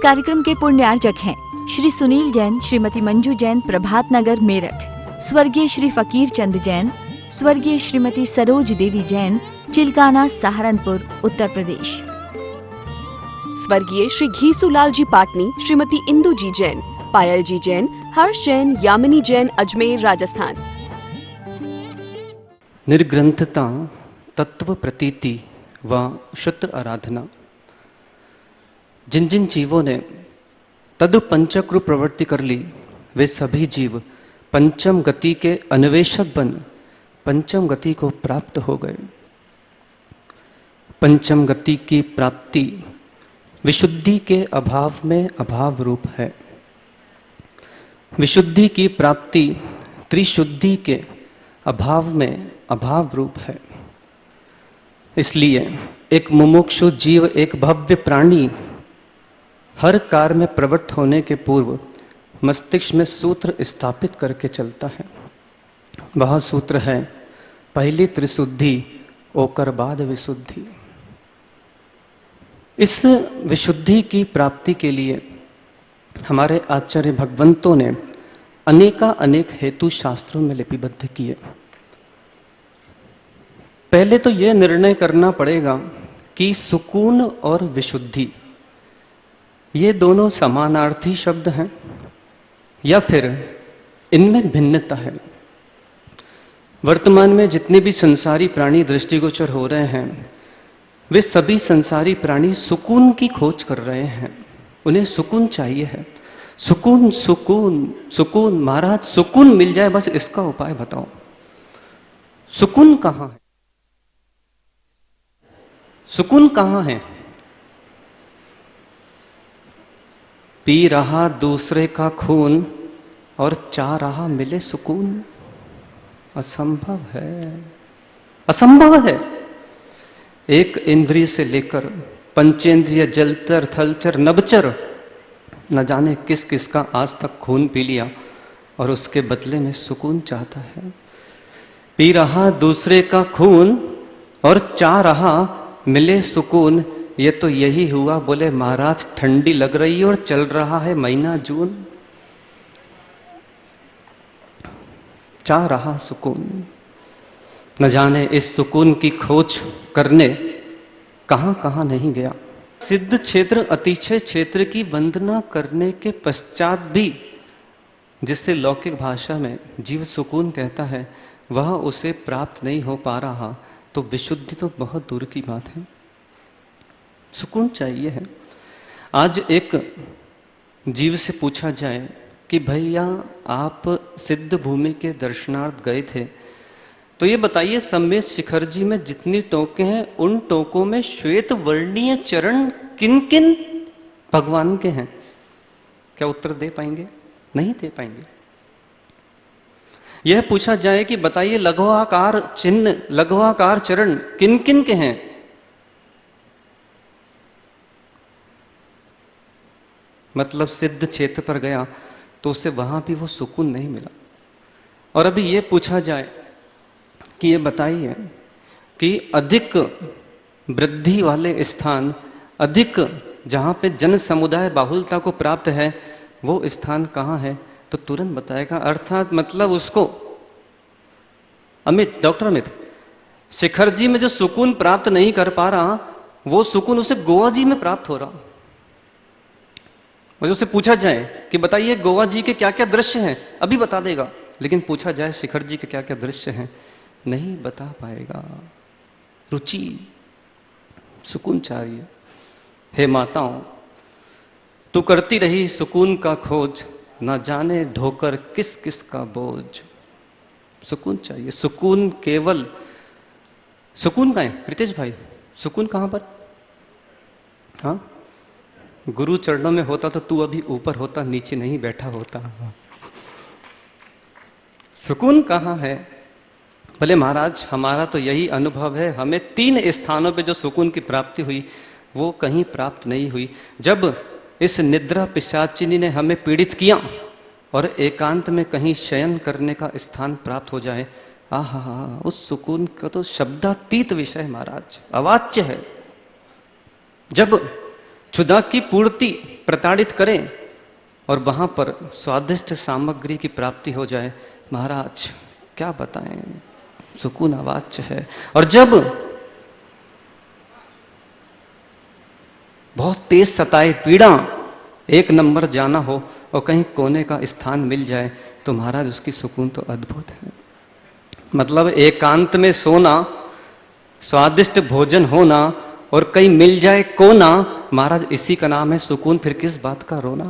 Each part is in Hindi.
कार्यक्रम के पुण्यार्चक हैं श्री सुनील जैन, श्रीमती मंजू जैन, प्रभात नगर मेरठ। स्वर्गीय श्री फकीर चंद जैन, स्वर्गीय श्रीमती सरोज देवी जैन, चिलकाना, सहारनपुर, उत्तर प्रदेश। स्वर्गीय श्री घीसूलाल जी पाटनी, श्रीमती इंदू जी जैन, पायल जी जैन, हर्ष जैन, यामिनी जैन, अजमेर, राजस्थान। निर्ग्रंथता, तत्व प्रतीति व शुद्ध आराधना। जिन जिन जीवों ने तद पंचक्रू प्रवृत्ति कर ली, वे सभी जीव पंचम गति के अन्वेषक बन पंचम गति को प्राप्त हो गए। पंचम गति की प्राप्ति विशुद्धि के अभाव में अभाव रूप है। विशुद्धि की प्राप्ति त्रिशुद्धि के अभाव में अभाव रूप है। इसलिए एक मुमुक्षु जीव, एक भव्य प्राणी हर कार्य में प्रवृत्त होने के पूर्व मस्तिष्क में सूत्र स्थापित करके चलता है। वह सूत्र है पहली त्रिशुद्धि, ओकर बाद विशुद्धि। इस विशुद्धि की प्राप्ति के लिए हमारे आचार्य भगवंतों ने अनेक हेतु शास्त्रों में लिपिबद्ध किए। पहले तो यह निर्णय करना पड़ेगा कि सुकून और विशुद्धि ये दोनों समानार्थी शब्द हैं या फिर इनमें भिन्नता है। वर्तमान में जितने भी संसारी प्राणी दृष्टिगोचर हो रहे हैं, वे सभी संसारी प्राणी सुकून की खोज कर रहे हैं। उन्हें सुकून चाहिए है। सुकून सुकून सुकून, महाराज सुकून मिल जाए, बस इसका उपाय बताओ। सुकून कहाँ है? सुकून कहाँ है? पी रहा दूसरे का खून और चाह रहा मिले सुकून। असंभव है, असंभव है। एक इंद्रिय से लेकर पंचेंद्रिय, जलचर, थलचर, नभचर, न जाने किस किस का आज तक खून पी लिया और उसके बदले में सुकून चाहता है। पी रहा दूसरे का खून और चाह रहा मिले सुकून। ये तो यही हुआ, बोले महाराज ठंडी लग रही है और चल रहा है महीना जून। चाह रहा सुकून, न जाने इस सुकून की खोज करने कहां कहां नहीं गया। सिद्ध क्षेत्र अतिशय क्षेत्र की वंदना करने के पश्चात भी जिससे लौकिक भाषा में जीव सुकून कहता है, वह उसे प्राप्त नहीं हो पा रहा, तो विशुद्धि तो बहुत दूर की बात है। सुकून चाहिए है। आज एक जीव से पूछा जाए कि भैया आप सिद्ध भूमि के दर्शनार्थ गए थे, तो ये बताइए सम्मेत शिखर जी में जितनी टोके हैं, उन टोकों में श्वेत वर्णीय चरण किन किन भगवान के हैं? क्या उत्तर दे पाएंगे? नहीं दे पाएंगे। यह पूछा जाए कि बताइए लघ्वाकार चिन्ह, लघ्वाकार चरण किन किन के हैं? मतलब सिद्ध क्षेत्र पर गया तो उसे वहां भी वो सुकून नहीं मिला। और अभी ये पूछा जाए कि ये बताइए कि अधिक वृद्धि वाले स्थान, अधिक जहां पे जन समुदाय बाहुलता को प्राप्त है, वो स्थान कहाँ है? तो तुरंत बताएगा। अर्थात मतलब उसको अमित, डॉक्टर अमित, शिखर जी में जो सुकून प्राप्त नहीं कर पा रहा, वो सुकून उसे गोवा जी में प्राप्त हो रहा। मुझे उससे पूछा जाए कि बताइए गोवा जी के क्या क्या दृश्य हैं, अभी बता देगा। लेकिन पूछा जाए शिखर जी के क्या क्या दृश्य हैं, नहीं बता पाएगा। रुचि, सुकून चाहिए। हे माताओं, तू करती रही सुकून का खोज, ना जाने ढोकर किस किस का बोझ। सुकून चाहिए। सुकून केवल, सुकून कहाँ है रितेश भाई? सुकून कहाँ पर? हाँ, गुरु चरणों में होता तो तू अभी ऊपर होता, नीचे नहीं बैठा होता। सुकून कहाँ है? भले महाराज हमारा तो यही अनुभव है, हमें 3 स्थानों पे जो सुकून की प्राप्ति हुई वो कहीं प्राप्त नहीं हुई। जब इस निद्रा पिशाचिनी ने हमें पीड़ित किया और एकांत में कहीं शयन करने का स्थान प्राप्त हो जाए, आहा, उस सुकून का तो शब्दातीत विषय महाराज, अवाच्य है। जब क्षुधा की पूर्ति प्रताड़ित करें और वहाँ पर स्वादिष्ट सामग्री की प्राप्ति हो जाए, महाराज क्या बताएं, सुकून अवाच्य है। और जब बहुत तेज सताए पीड़ा, एक नंबर जाना हो और कहीं कोने का स्थान मिल जाए तो महाराज उसकी सुकून तो अद्भुत है। मतलब एकांत में सोना, स्वादिष्ट भोजन होना और कहीं मिल जाए कोना, महाराज इसी का नाम है सुकून। फिर किस बात का रोना।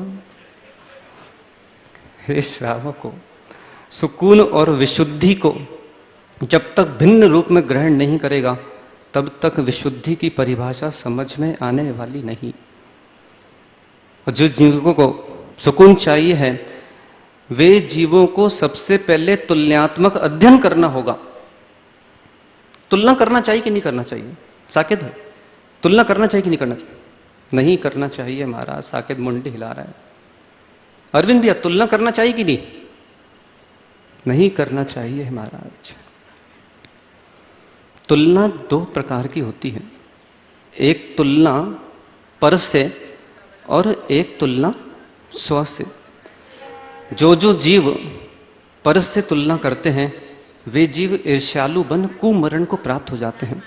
हे श्रावकों, सुकून और विशुद्धि को जब तक भिन्न रूप में ग्रहण नहीं करेगा तब तक विशुद्धि की परिभाषा समझ में आने वाली नहीं। और जो जीवों को सुकून चाहिए है, वे जीवों को सबसे पहले तुलनात्मक अध्ययन करना होगा। तुलना करना चाहिए कि नहीं करना चाहिए? साकेत है, तुलना करना चाहिए कि नहीं करना चाहिए? नहीं करना चाहिए महाराज। साकेत मुंडी हिला रहा है। अरविंद भैया, तुलना करना चाहिए कि नहीं? नहीं करना चाहिए महाराज। तुलना दो प्रकार की होती है, एक तुलना पर से और एक तुलना स्व से। जो जीव पर से तुलना करते हैं वे जीव ईर्ष्यालु बन कुमरण को प्राप्त हो जाते हैं।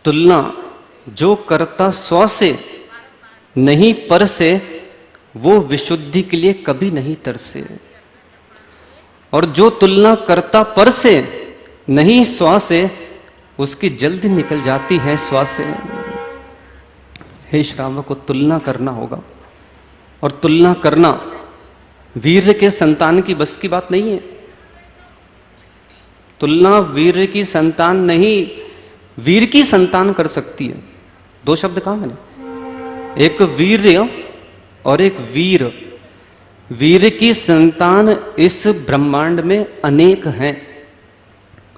तुलना जो करता स्व से नहीं पर से, वो विशुद्धि के लिए कभी नहीं तरसे। और जो तुलना करता पर से नहीं स्व से, उसकी जल्दी निकल जाती है स्व से। हे श्रावक को तुलना करना होगा। और तुलना करना वीर के संतान की बस की बात नहीं है। तुलना वीर की संतान नहीं, वीर की संतान कर सकती है। दो शब्द कहा मैंने, एक वीर्य और एक वीर। वीर की संतान इस ब्रह्मांड में अनेक हैं,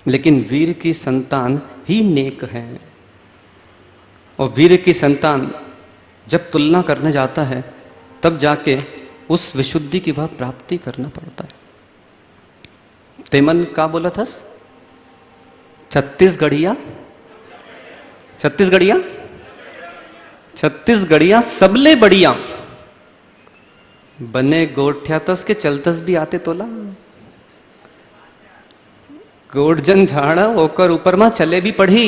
लेकिन वीर की संतान ही नेक है। और वीर की संतान जब तुलना करने जाता है तब जाके उस विशुद्धि की वह प्राप्ति करना पड़ता है। तेमन का बोला था? छत्तीसगढ़िया, छत्तीसगढ़िया, छत्तीसगढ़िया सबले बढ़िया। बने गोठ्या तस के चलतस भी आते तोला। गोडजन झाड़ा होकर ऊपर मां चले भी पढ़ी।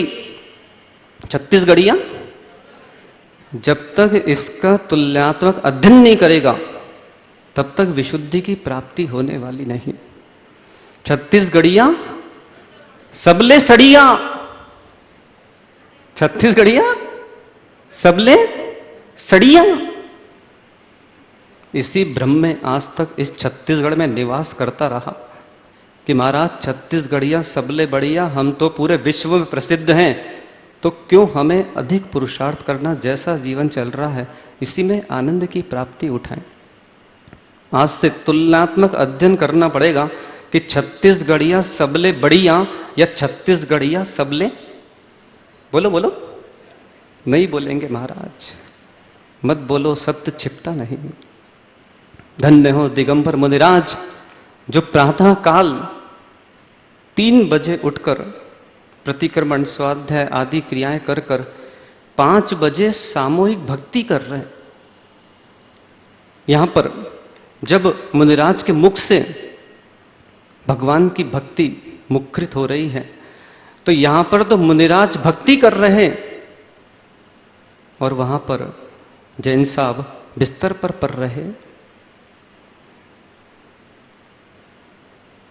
छत्तीसगढ़िया जब तक इसका तुलनात्मक अध्ययन नहीं करेगा तब तक विशुद्धि की प्राप्ति होने वाली नहीं। छत्तीसगढ़िया सबले सड़िया, छत्तीसगढ़िया सबले सड़िया। इसी भ्रम में आज तक इस छत्तीसगढ़ में निवास करता रहा कि महाराज छत्तीसगढ़िया सबले बढ़िया, हम तो पूरे विश्व में प्रसिद्ध हैं, तो क्यों हमें अधिक पुरुषार्थ करना? जैसा जीवन चल रहा है इसी में आनंद की प्राप्ति उठाएं। आज से तुलनात्मक अध्ययन करना पड़ेगा कि छत्तीसगढ़िया सबले बढ़िया या छत्तीसगढ़िया सबले, बोलो बोलो, नहीं बोलेंगे महाराज, मत बोलो, सत्य छिपता नहीं। धन्य हो दिगंबर मुनिराज जो प्रातः काल 3 बजे उठकर प्रतिक्रमण, स्वाध्याय आदि क्रियाएं कर कर 5 बजे सामूहिक भक्ति कर रहे हैं। यहां पर जब मुनिराज के मुख से भगवान की भक्ति मुखरित हो रही है तो यहां पर तो मुनिराज भक्ति कर रहे हैं और वहां पर जैन साहब बिस्तर पर पड़ रहे।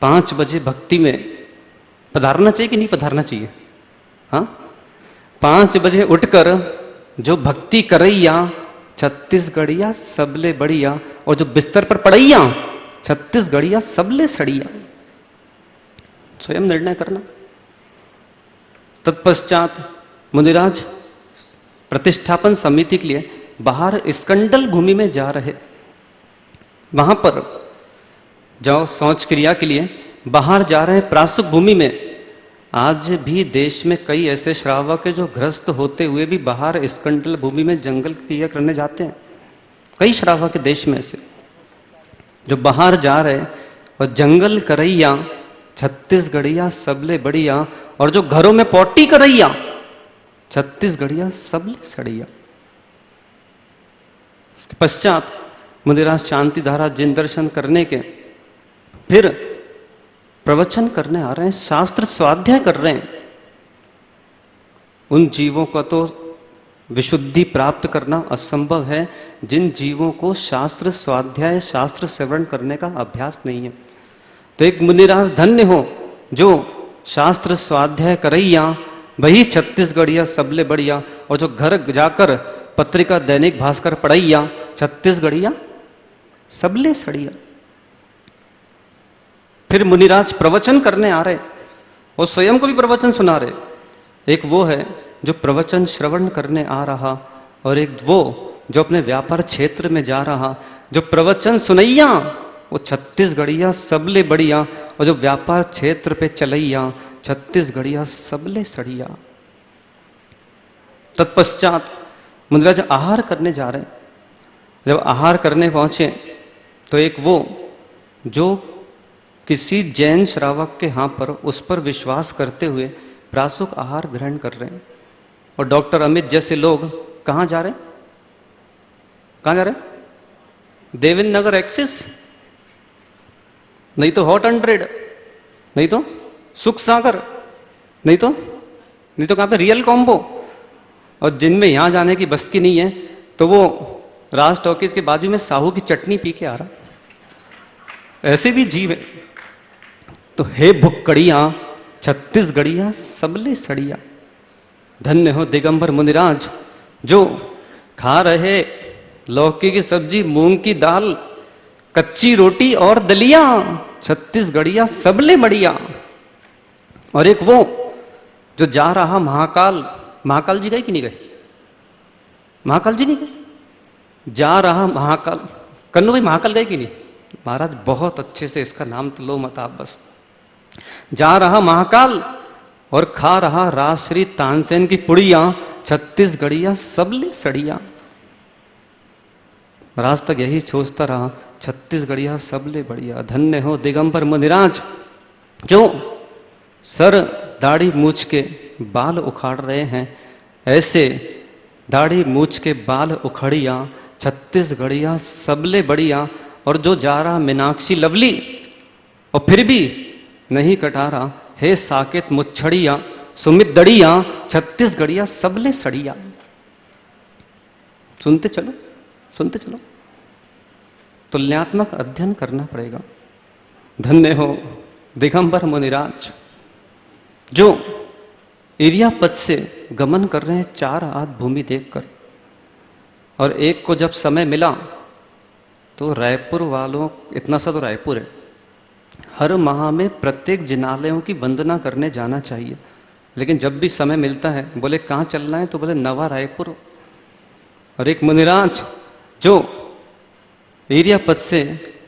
5 बजे भक्ति में पधारना चाहिए कि नहीं पधारना चाहिए? हाँ, 5 बजे उठकर जो भक्ति करैया छत्तीसगढ़िया सबले बढ़िया, और जो बिस्तर पर पड़ैया छत्तीसगढ़िया सबले सड़िया। स्वयं निर्णय करना। तत्पश्चात मुनिराज प्रतिष्ठापन समिति के लिए बाहर स्कंदल भूमि में जा रहे। वहां पर जाओ शौच क्रिया के लिए बाहर जा रहे हैं प्रास्तुप भूमि में। आज भी देश में कई ऐसे श्रावक हैं जो ग्रस्त होते हुए भी बाहर स्कंदल भूमि में जंगल क्रिया करने जाते हैं। कई श्रावक देश में ऐसे जो बाहर जा रहे हैं और जंगल करैया छत्तीसगढ़िया सबले बढ़िया, और जो घरों में पौटी करैया छत्तीसगढ़िया सबले सड़िया। उसके पश्चात मुनिराज शांति धारा जिन दर्शन करने के फिर प्रवचन करने आ रहे हैं, शास्त्र स्वाध्याय कर रहे हैं। उन जीवों का तो विशुद्धि प्राप्त करना असंभव है जिन जीवों को शास्त्र स्वाध्याय शास्त्र श्रवण करने का अभ्यास नहीं है। तो एक मुनिराज धन्य हो जो शास्त्र स्वाध्याय करैया, वही छत्तीसगढ़िया सबले बढ़िया, और जो घर जाकर पत्रिका दैनिक भास्कर पढ़ैया, छत्तीसगढ़िया सबले सड़िया। फिर मुनिराज प्रवचन करने आ रहे और स्वयं को भी प्रवचन सुना रहे। एक वो है जो प्रवचन श्रवण करने आ रहा, और एक वो जो अपने व्यापार क्षेत्र में जा रहा। जो प्रवचन सुनैया वो छत्तीसगढ़िया सबले बढ़िया, और जो व्यापार क्षेत्र पे चलैया छत्तीसगढ़िया सबले सड़िया। तत्पश्चात मुनिराज आहार करने जा रहे। जब आहार करने पहुंचे तो एक वो जो किसी जैन श्रावक के यहाँ पर उस पर विश्वास करते हुए प्रासुक आहार ग्रहण कर रहे हैं। और डॉक्टर अमित जैसे लोग कहाँ जा रहे हैं? कहाँ जा रहे हैं? देवेंद्र नगर एक्सिस, नहीं तो हॉट 100, नहीं तो सुख सागर, नहीं तो कहाँ पे रियल कॉम्बो। और जिनमें यहाँ जाने की बस की नहीं है तो वो राज टॉकीज के बाजू में साहू की चटनी पी के आ रहा। ऐसे भी जीव है। तो हे भुक्कड़िया छत्तीसगढ़िया सबले सड़िया। धन्य हो दिगंबर मुनिराज जो खा रहे लौकी की सब्जी, मूंग की दाल, कच्ची रोटी और दलिया, छत्तीसगढ़िया सबले बढ़िया। और एक वो जो जा रहा महाकाल जी गए कि नहीं गए? महाकाल जी नहीं गए? जा रहा महाकाल, कन्नू भाई महाकाल गए कि नहीं? महाराज बहुत अच्छे से इसका नाम तो लो मत आप बस। जा रहा महाकाल और खा रहा राजश्री तानसेन की पुड़िया, छत्तीसगढ़िया सबले सड़िया। राज तक यही सोचता रहा, छत्तीसगढ़िया सबले बढ़िया। धन्य हो दिगंबर मुनिराज जो सर दाढ़ी मूछ के बाल उखाड़ रहे हैं। ऐसे दाढ़ी मूछ के बाल उखड़िया, छत्तीसगढ़िया सबले बढ़िया। और जो जा रहा मीनाक्षी लवली और फिर भी नहीं कटा रहा, हे साकेत मुच्छड़िया सुमित दड़िया, छत्तीसगढ़िया सबले सड़िया। सुनते चलो, तुलनात्मक अध्ययन करना पड़ेगा। धन्य हो दिगंबर मुनिराज जो एरिया पद से गमन कर रहे हैं 4 हाथ भूमि देखकर। और एक को जब समय मिला तो रायपुर वालों, इतना सा तो रायपुर है, हर माह में प्रत्येक जिनालयों की वंदना करने जाना चाहिए। लेकिन जब भी समय मिलता है बोले कहाँ चलना है, तो बोले नवा रायपुर। और एक मुनिराज जो एरिया पद से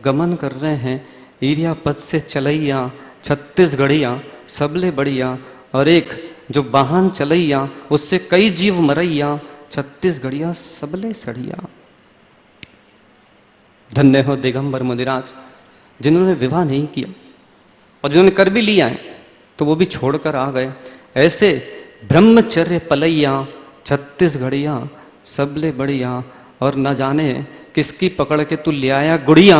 गमन कर रहे हैं, एरिया पद से चलैया छत्तीसगढ़िया सबले बढ़िया। और एक जो वाहन चलैया उससे कई जीव मरैया, छत्तीसगढ़िया सबले सड़िया। धन्य हो दिगंबर मुनिराज जिन्होंने विवाह नहीं किया और जिन्होंने कर भी लिया है तो वो भी छोड़कर आ गए। ऐसे ब्रह्मचर्य पलैया, छत्तीसगढ़िया सबले बढ़िया। और न जाने किसकी पकड़ के तू ले आया गुड़िया,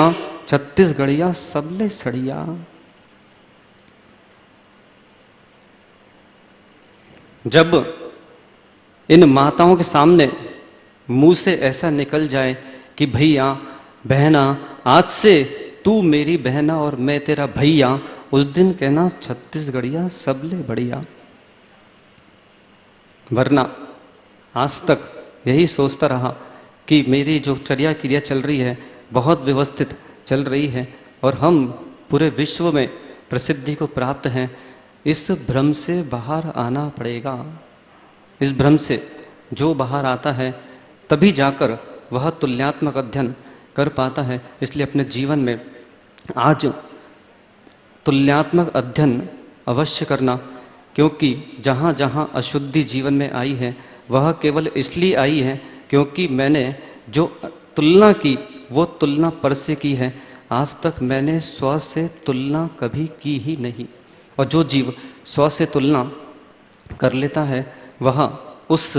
छत्तीसगढ़िया सबले सड़िया। जब इन माताओं के सामने मुंह से ऐसा निकल जाए कि भैया बहना आज से तू मेरी बहना और मैं तेरा भैया, उस दिन कहना छत्तीसगढ़िया सबले बढ़िया। वरना आज तक यही सोचता रहा कि मेरी जो चर्या क्रिया चल रही है बहुत व्यवस्थित चल रही है और हम पूरे विश्व में प्रसिद्धि को प्राप्त हैं। इस भ्रम से बाहर आना पड़ेगा। इस भ्रम से जो बाहर आता है तभी जाकर वह तुलनात्मक अध्ययन कर पाता है। इसलिए अपने जीवन में आज तुलनात्मक अध्ययन अवश्य करना, क्योंकि जहाँ जहाँ अशुद्धि जीवन में आई है वह केवल इसलिए आई है क्योंकि मैंने जो तुलना की वो तुलना पर से की है। आज तक मैंने स्व से तुलना कभी की ही नहीं। और जो जीव स्व से तुलना कर लेता है वह उस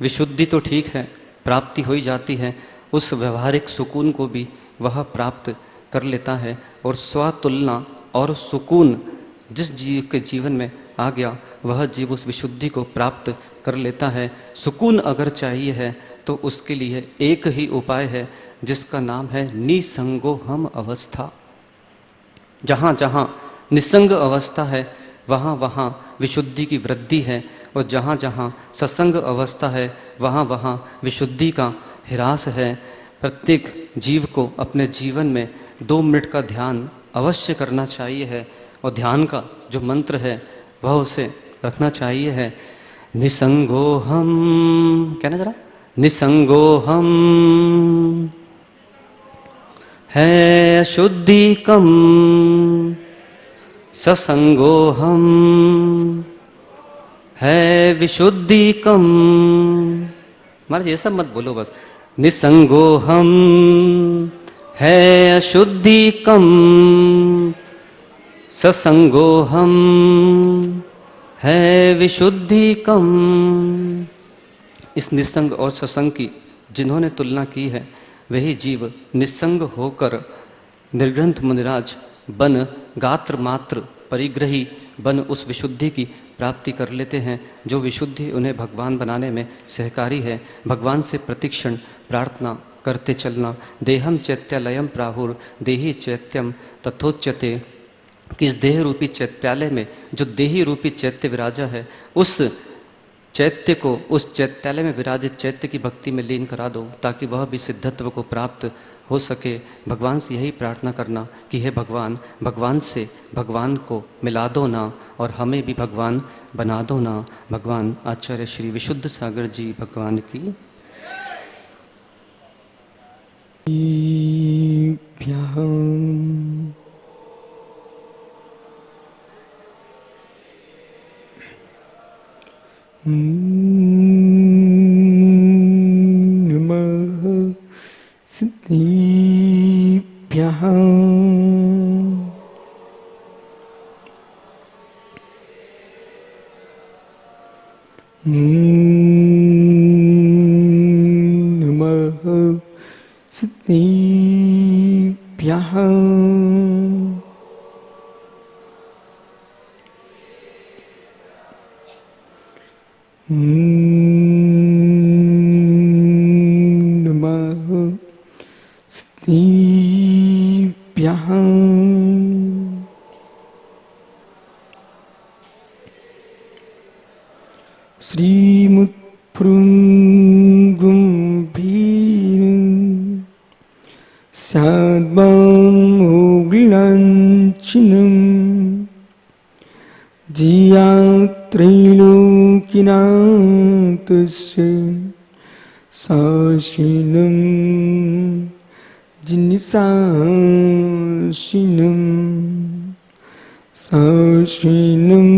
विशुद्धि तो ठीक है प्राप्ति हो ही जाती है, उस व्यवहारिक सुकून को भी वह प्राप्त कर लेता है। और स्वतुलना और सुकून जिस जीव के जीवन में आ गया, वह जीव उस विशुद्धि को प्राप्त कर लेता है। सुकून अगर चाहिए है तो उसके लिए एक ही उपाय है, जिसका नाम है निसंगोहम अवस्था। जहाँ जहाँ निसंग अवस्था है वहाँ वहाँ विशुद्धि की वृद्धि है, और जहाँ जहाँ सत्संग अवस्था है वहाँ वहाँ विशुद्धि का ह्रास है। प्रत्येक जीव को अपने जीवन में 2 मिनट का ध्यान अवश्य करना चाहिए है, और ध्यान का जो मंत्र है वह उसे रखना चाहिए है, निसंगोहम। कहना जरा, निसंगोहम है अशुद्धि कम, ससंगोहम है विशुद्धि कम। महाराज ये सब मत बोलो, बस निसंगोहम है अशुद्धि कम, ससंगोहम है विशुद्धि कम। इस निसंग और ससंग की जिन्होंने तुलना की है, वही जीव निसंग होकर निर्ग्रंथ मुनिराज बन गात्र मात्र परिग्रही बन उस विशुद्धि की प्राप्ति कर लेते हैं, जो विशुद्धि उन्हें भगवान बनाने में सहकारी है। भगवान से प्रतिक्षण प्रार्थना करते चलना। देहम चैत्यालयम प्राहुर देही चैत्यम तथोच्यते, कि इस देह रूपी चैत्यालय में जो देही रूपी चैत्य विराजा है, उस चैत्य को, उस चैत्यालय में विराजित चैत्य की भक्ति में लीन करा दो, ताकि वह भी सिद्धत्व को प्राप्त हो सके। भगवान से यही प्रार्थना करना कि हे भगवान, भगवान से भगवान को मिला दो ना, और हमें भी भगवान बना दो ना। भगवान आचार्य श्री विशुद्ध सागर जी भगवान की नमः सिद्धिभ्यः नमः सिद्धिभ्यः नमः सिद्धिभ्यः श्रीमुत्फुल्लुगुम्भीरं स्याद्वाङ्मोगलाञ्छनं जियात्रैलोक्यनाथस्य साशिनं जिनिसाशिनं साशिनं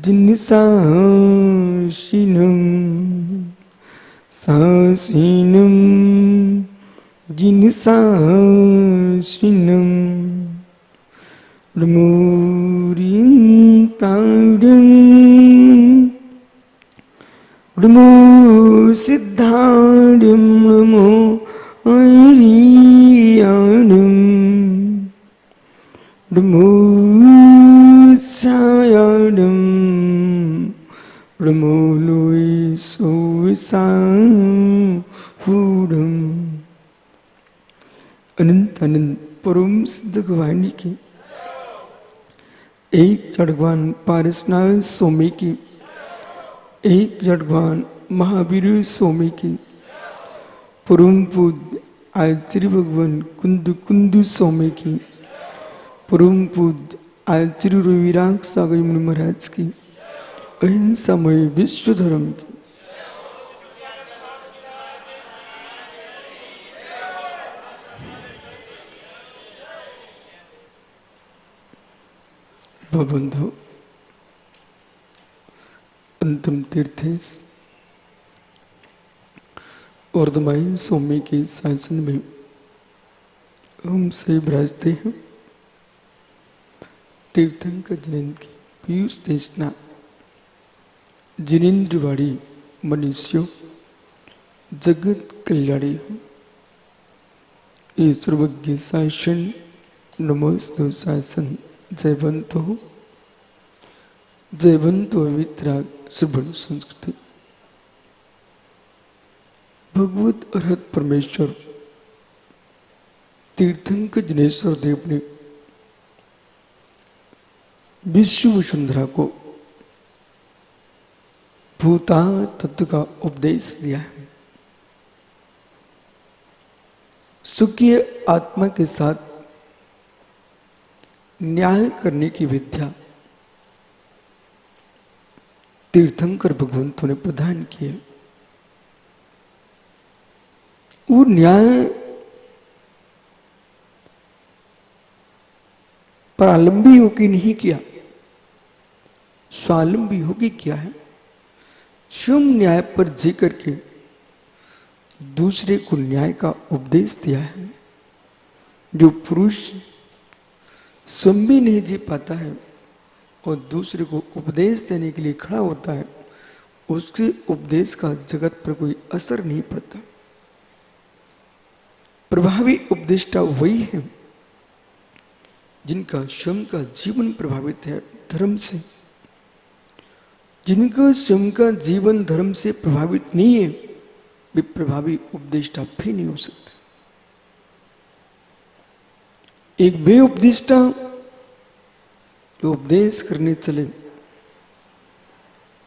जिनिसाशिनं साशिनं जिनिसाशिनं ृमोरिन्ताडं ृमो सिद्धाडं ृमो ऐरियाडं ृमो सायाडं ृमो लोय सोसाहूडं। अनंत अनंत परम सिद्ध भगवानी की, एक जड़वान पारसनाथ स्वामी की, एक जड़वान महावीर स्वामी की, परम पूज्य आचार्य भगवान कुंदु कुंदु स्वामी की, परम पूज्य आचार्य रविराग सागर मुनि महाराज की, अहिंसामय विश्व धर्म की। बंधु, अंतिम तीर्थेश वर्धमान स्वामी के शासन में हम से विराजते हैं। तीर्थंकर जिनेन्द्र की पीयूष देशना जिनेन्द्रवाड़ी मनुष्यों जगत कल्याणी हो, ये सर्वज्ञ शासन नमोस्तु शासन, जयवंतो हो, जयवंतो वितराग सुबह संस्कृति। भगवत अरहत परमेश्वर तीर्थंकर जनेश्वर देव ने विश्व वसुंधरा को भूता तत्व का उपदेश दिया है। सुखी आत्मा के साथ न्याय करने की विद्या तीर्थंकर भगवंतों ने प्रदान की है। वो न्याय परालंबी होकर नहीं किया, स्वावलंबी होकर किया है। स्वयं न्याय पर जी करके दूसरे को न्याय का उपदेश दिया है। जो पुरुष स्वयं भी नहीं जी पाता है और दूसरे को उपदेश देने के लिए खड़ा होता है, उसके उपदेश का जगत पर कोई असर नहीं पड़ता। प्रभावी उपदेष्टा वही है जिनका स्वयं का जीवन प्रभावित है धर्म से। जिनका स्वयं का जीवन धर्म से प्रभावित नहीं है, वे प्रभावी उपदेष्टा भी नहीं हो सकते। एक वे उपदेष्टा जो उपदेश करने चले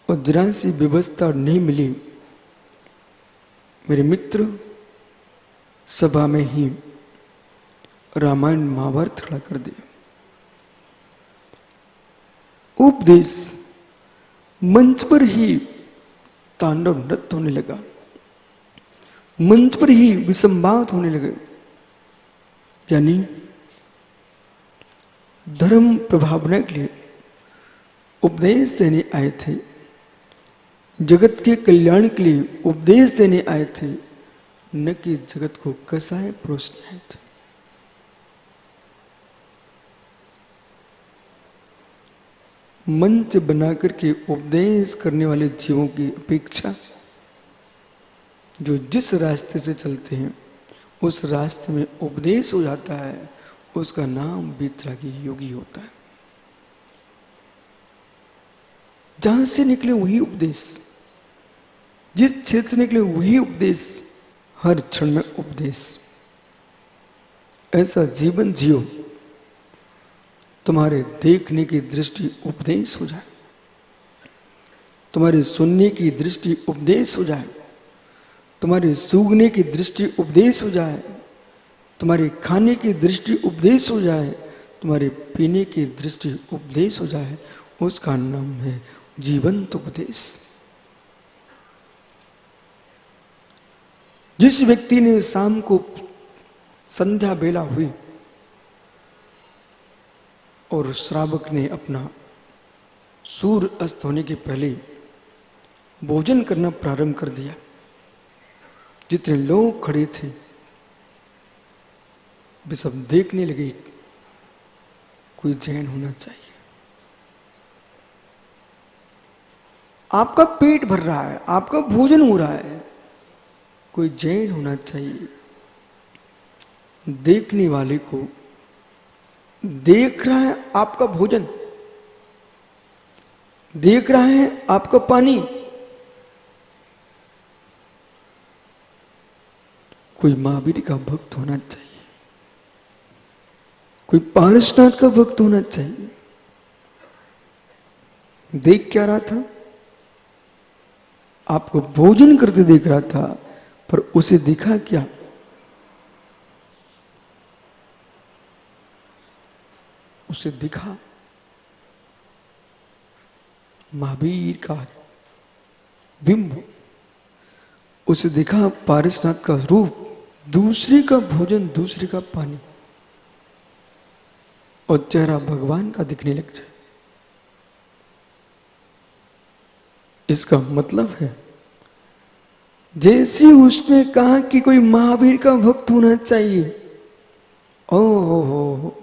और जरा सी व्यवस्था नहीं मिली, मेरे मित्र सभा में ही रामायण महाभारत खड़ा कर दिया। उपदेश मंच पर ही तांडव नृत्य होने लगा, मंच पर ही विसंवाद होने लगे। यानी धर्म प्रभावना के लिए उपदेश देने आए थे, जगत के कल्याण के लिए उपदेश देने आए थे, न कि जगत को कसाय परोसने आए थे। मंच बना करके उपदेश करने वाले जीवों की अपेक्षा जो जिस रास्ते से चलते हैं उस रास्ते में उपदेश हो जाता है, उसका नाम वितरागी योगी होता है। जहां से निकले वही उपदेश, जिस क्षेत्र से निकले वही उपदेश, हर क्षण में उपदेश। ऐसा जीवन जियो तुम्हारे देखने की दृष्टि उपदेश हो जाए, तुम्हारे सुनने की दृष्टि उपदेश हो जाए, तुम्हारे सूंघने की दृष्टि उपदेश हो जाए, तुम्हारे खाने की दृष्टि उपदेश हो जाए, तुम्हारे पीने की दृष्टि उपदेश हो जाए, उसका नाम है जीवंत उपदेश। जिस व्यक्ति ने शाम को संध्या बेला हुई और श्रावक ने अपना सूर्य अस्त होने के पहले भोजन करना प्रारंभ कर दिया, जितने लोग खड़े थे वे सब देखने लगे, कोई जैन होना चाहिए। आपका पेट भर रहा है, आपका भोजन हो रहा है, कोई जैन होना चाहिए। देखने वाले को देख रहा है आपका भोजन, देख रहा है आपका पानी, कोई महावीर का भक्त होना चाहिए, कोई पारसनाथ का भक्त होना चाहिए। देख क्या रहा था? आपको भोजन करते देख रहा था, पर उसे दिखा क्या? उसे दिखा महावीर का बिंब, उसे दिखा पारसनाथ का रूप। दूसरे का भोजन, दूसरे का पानी और चेहरा भगवान का दिखने लग जाए। इसका मतलब है जैसे उसने कहा कि कोई महावीर का भक्त होना चाहिए, ओहो,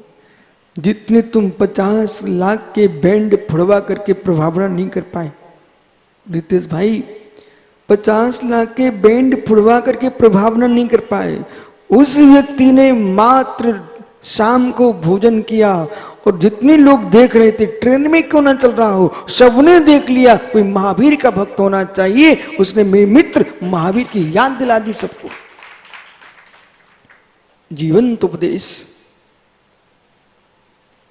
जितने तुम 50 लाख के बैंड फुड़वा करके प्रभावना नहीं कर पाए, रितेश भाई, 50 लाख के बैंड फुड़वा करके प्रभावना नहीं कर पाए। उस व्यक्ति ने मात्र शाम को भोजन किया और जितने लोग देख रहे थे, ट्रेन में क्यों ना चल रहा हो, सबने देख लिया कोई महावीर का भक्त होना चाहिए। उसने मेरे मित्र महावीर की याद दिला दी सबको। जीवंत उपदेश,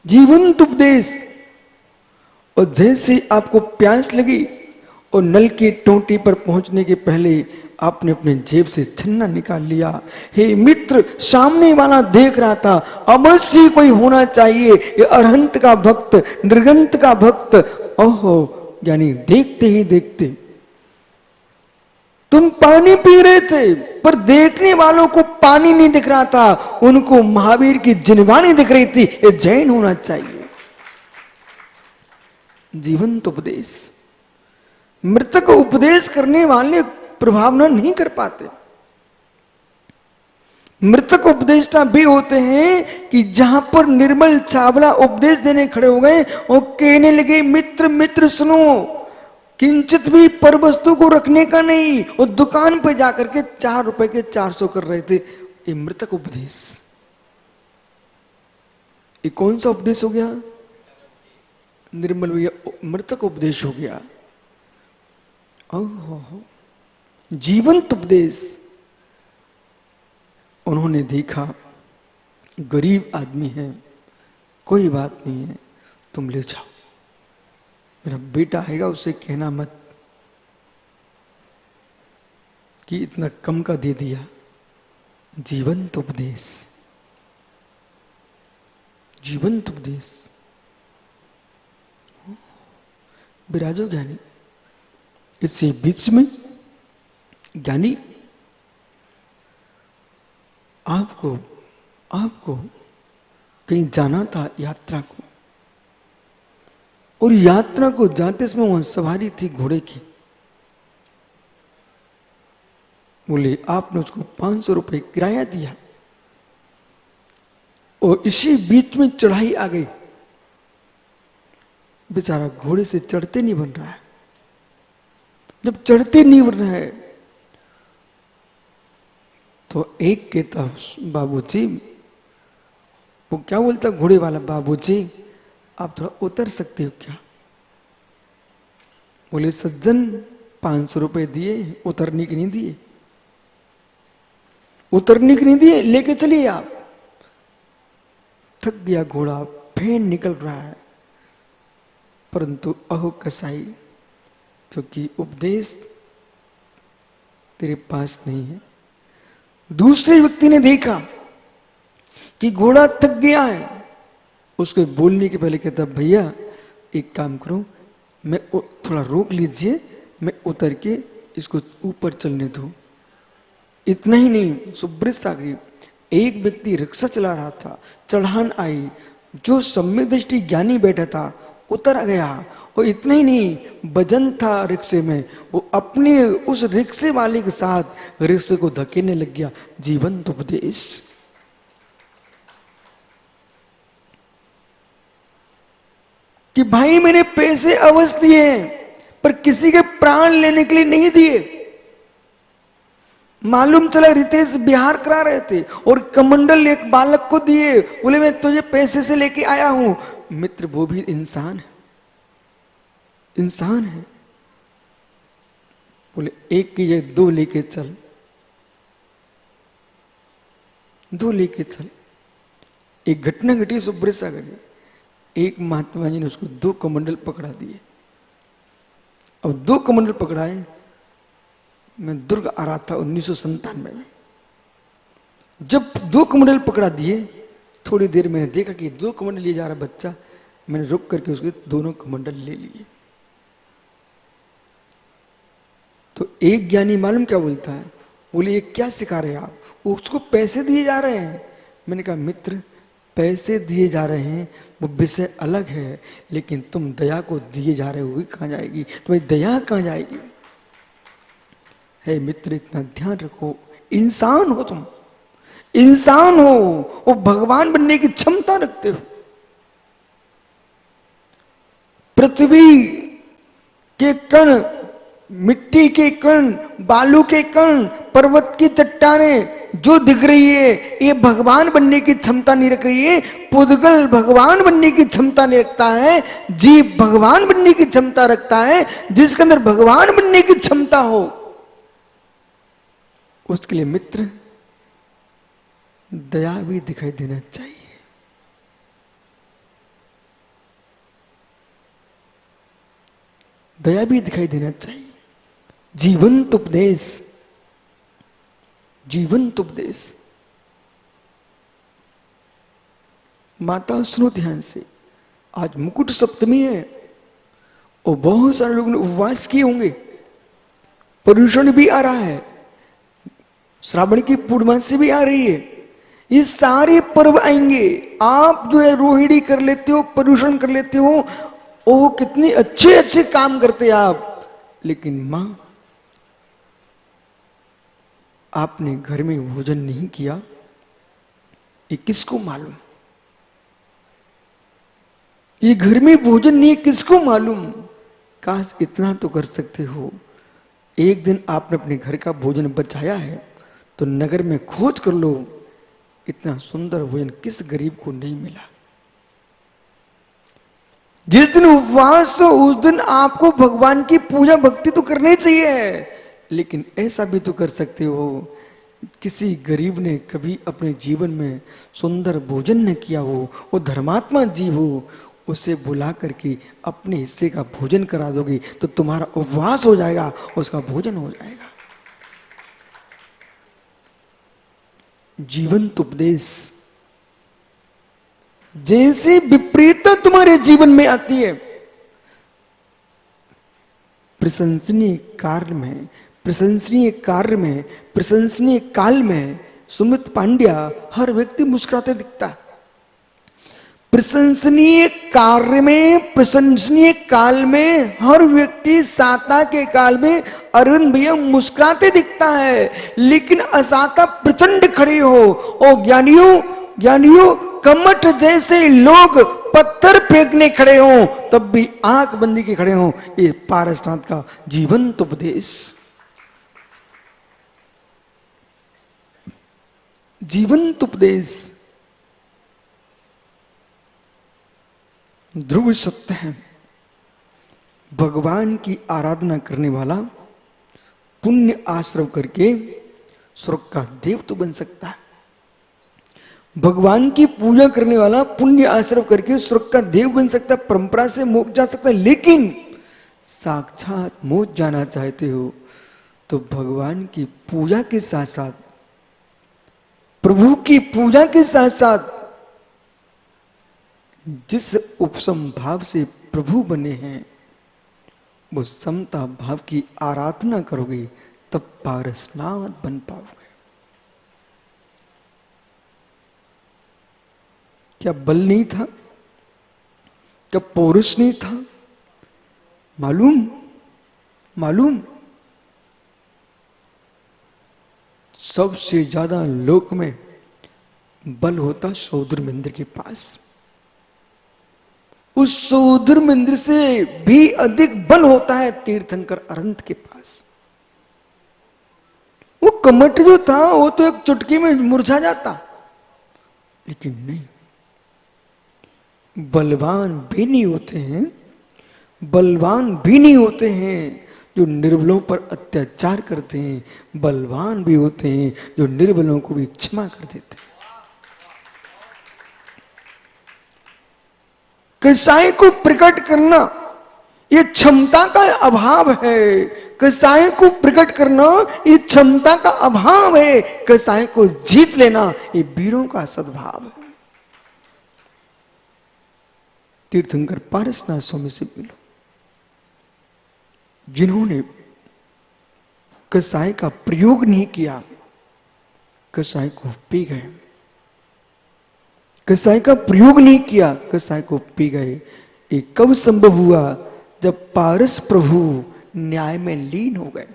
जीवंत उपदेश। और जैसे आपको प्यास लगी और नल की टोंटी पर पहुंचने के पहले आपने अपने जेब से छन्ना निकाल लिया। हे मित्र, सामने वाला देख रहा था, अवश्य कोई होना चाहिए ये अरहंत का भक्त, निर्गंत का भक्त। ओहो, यानी देखते ही देखते तुम पानी पी रहे थे, पर देखने वालों को पानी नहीं दिख रहा था, उनको महावीर की जिनवानी दिख रही थी। ये जैन होना चाहिए। जीवंत उपदेश। मृतक उपदेश करने वाले प्रभावना नहीं कर पाते। मृतक उपदेष्टा भी होते हैं कि जहां पर निर्मल चावला उपदेश देने खड़े हो गए और कहने लगे, मित्र मित्र सुनो, किंचित भी पर वस्तु को रखने का नहीं। और दुकान पे जाकर के 4 रुपए के 400 कर रहे थे। ये मृतक उपदेश। ये कौन सा उपदेश हो गया? निर्मल भैया, मृतक उपदेश हो गया। ओहो, जीवंत उपदेश। उन्होंने देखा गरीब आदमी है, कोई बात नहीं है, तुम ले जाओ, मेरा बेटा आएगा उससे कहना मत कि इतना कम का दे दिया। जीवंत उपदेश, जीवंत उपदेश। विराजो ज्ञानी। इससे बीच में ज्ञानी आपको कहीं जाना था यात्रा को, और यात्रा को जाते समय वहां सवारी थी घोड़े की। बोले आपने उसको 500 रुपए किराया दिया, और इसी बीच में चढ़ाई आ गई। बेचारा घोड़े से चढ़ते नहीं बन रहा है। जब चढ़ते नहीं बन रहा है तो एक कहता, बाबूजी, वो क्या बोलता घोड़े वाला, बाबूजी आप थोड़ा उतर सकते हो क्या? बोले सज्जन 500 रुपए दिए, उतरने के नहीं दिए, उतरने के नहीं दिए, लेके चलिए आप। थक गया घोड़ा, फेन निकल रहा है, परंतु अहो कसाई, क्योंकि उपदेश तेरे पास नहीं है। दूसरे व्यक्ति ने देखा कि घोड़ा थक गया है, उसको बोलने के पहले कहता, भैया एक काम करो, मैं थोड़ा रोक लीजिए, मैं उतर के इसको ऊपर चलने दो। इतना ही नहीं, सुब्रत आ गई। एक व्यक्ति रिक्शा चला रहा था, चढ़ान आई, जो सम्यक दृष्टि ज्ञानी बैठा था उतर गया। और इतना ही नहीं, वजन था रिक्शे में, वो अपने उस रिक्शे वाले के साथ रिक्शे को धकेलने लग गया। जीवंत उपदेश। कि भाई मैंने पैसे अवश्य दिए, पर किसी के प्राण लेने के लिए नहीं दिए। मालूम चला रितेश बिहार करा रहे थे और कमंडल एक बालक को दिए, बोले मैं तुझे पैसे से लेके आया हूं। मित्र, वो भी इंसान है, इंसान है। बोले एक की जगह 2 लेके चल, 2 लेके चल। एक घटना घटी सुब्रत सागर में। एक महात्मा जी ने उसको 2 कमंडल पकड़ा दिए। अब 2 कमंडल पकड़ाए। मैं दुर्ग आ रहा था 1997 में। जब 2 कमंडल पकड़ा दिए, थोड़ी देर मैंने देखा कि 2 कमंडल लिए जा रहा बच्चा, मैंने रुक करके उसके दोनों कमंडल ले लिए। तो एक ज्ञानी मालूम क्या बोलता है, बोले ये क्या सिखा रहे हैं आप? उसको पैसे दिए जा रहे हैं। मैंने कहा मित्र, पैसे दिए जा रहे हैं वो विषय अलग है, लेकिन तुम दया को दिए जा रहे हो, कहां जाएगी तुम्हारी दया, कहां जाएगी? है मित्र, इतना ध्यान रखो, इंसान हो तुम, इंसान हो, वो भगवान बनने की क्षमता रखते हो। पृथ्वी के कण मिट्टी के कण, बालू के कण, पर्वत की चट्टानें जो दिख रही है, ये भगवान बनने की क्षमता नहीं रख रही है। पुद्गल भगवान बनने की क्षमता नहीं रखता है, जीव भगवान बनने की क्षमता रखता है। जिसके अंदर भगवान बनने की क्षमता हो उसके लिए मित्र दया भी दिखाई देना चाहिए। दया भी दिखाई देना चाहिए। जीवंत उपदेश, जीवंत उपदेश। माता सुनो ध्यान से, आज मुकुट सप्तमी है और बहुत सारे लोगों ने उपवास किए होंगे। पर्युषण भी आ रहा है, श्रावण की पूर्णमासी भी आ रही है। ये सारे पर्व आएंगे। आप जो है रोहिणी कर लेते हो, पर्युषण कर लेते हो, ओह कितने अच्छे अच्छे काम करते आप। लेकिन मां, आपने घर में भोजन नहीं किया, ये किसको मालूम? ये घर में भोजन नहीं, किसको मालूम? काश इतना तो कर सकते हो। एक दिन आपने अपने घर का भोजन बचाया है तो नगर में खोज कर लो, इतना सुंदर भोजन किस गरीब को नहीं मिला। जिस दिन उपवास हो उस दिन आपको भगवान की पूजा भक्ति तो करनी चाहिए, लेकिन ऐसा भी तो कर सकते हो, किसी गरीब ने कभी अपने जीवन में सुंदर भोजन न किया हो, वो धर्मात्मा जीव हो, उसे बुला करके अपने हिस्से का भोजन करा दोगे तो तुम्हारा उपवास हो जाएगा, उसका भोजन हो जाएगा। जीवंत उपदेश। जैसे विपरीतता तुम्हारे जीवन में आती है, प्रशंसनीय कार्य में, प्रशंसनीय कार्य में, प्रशंसनीय काल में सुमित पांड्या हर व्यक्ति मुस्कुराते दिखता है। प्रशंसनीय कार्य में, प्रशंसनीय काल में हर व्यक्ति साता के काल में अरुण भैया मुस्कुराते दिखता है। लेकिन असाता प्रचंड खड़े हो और ज्ञानियों, ज्ञानियों कमठ जैसे लोग पत्थर फेंकने खड़े हो तब भी आंख बंदी के खड़े हो। ये पारसनाथ का जीवंत उपदेश। जीवंत उपदेश ध्रुव सत्य है। भगवान की आराधना करने वाला पुण्य आश्रव करके स्वर्ग का देव तो बन सकता है। भगवान की पूजा करने वाला पुण्य आश्रव करके स्वर्ग का देव बन सकता है, परंपरा से मोक्ष जा सकता है। लेकिन साक्षात मोक्ष जाना चाहते हो तो भगवान की पूजा के साथ साथ, प्रभु की पूजा के साथ साथ जिस उपसम भाव से प्रभु बने हैं वो समता भाव की आराधना करोगे तब पारसनाथ बन पाओगे। क्या बल नहीं था? क्या पौरुष नहीं था? मालूम, मालूम सबसे ज्यादा लोक में बल होता सौदर मंदिर के पास। उस सौदर मंदिर से भी अधिक बल होता है तीर्थंकर अरंत के पास। वो कमठ जो था वो तो एक चुटकी में मुरझा जाता, लेकिन नहीं, बलवान भी नहीं होते हैं, बलवान भी नहीं होते हैं जो निर्बलों पर अत्याचार करते हैं, बलवान भी होते हैं जो निर्बलों को भी क्षमा कर देते हैं। कसाई को प्रकट करना ये क्षमता का अभाव है। कसाई को प्रकट करना ये क्षमता का अभाव है। कसाई को जीत लेना ये वीरों का सद्भाव है। तीर्थंकर पारसनाथ स्वामी से मिलो, जिन्होंने कसाई का प्रयोग नहीं किया, कसाई को पी गए। कसाई का प्रयोग नहीं किया, कसाई को पी गए। ये कब संभव हुआ? जब पारस प्रभु न्याय में लीन हो गए।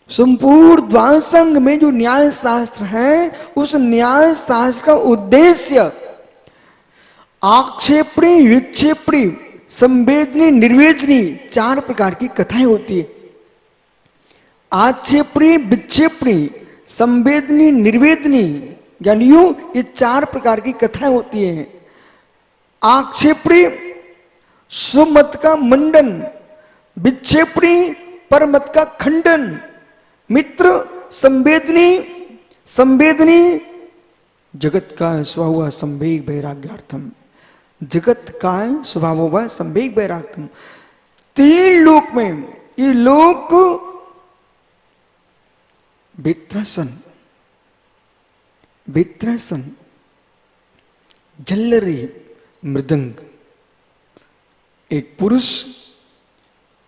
संपूर्ण द्वादशांग में जो न्याय शास्त्र है, उस न्याय शास्त्र का उद्देश्य आक्षेपणी, विक्षेपणी संवेदनी, निर्वेदनी, 4 प्रकार की कथाएं होती है। आक्षेपणी, विक्षेपणी, संवेदनी, निर्वेदनी, यानी यूं ये 4 प्रकार की कथाएं होती हैं। आक्षेपणी, सुमत का मंडन, विक्षेपणी, परमत का खंडन। मित्र, संवेदनी, संवेदनी जगत का स्वभाव संवेग वैराग्यार्थम, जगत का स्वभाव संवेग वैराग्यम। 3 लोक में ये लोक बेत्रासन, बेत्रासन, झल्लरी, मृदंग। एक पुरुष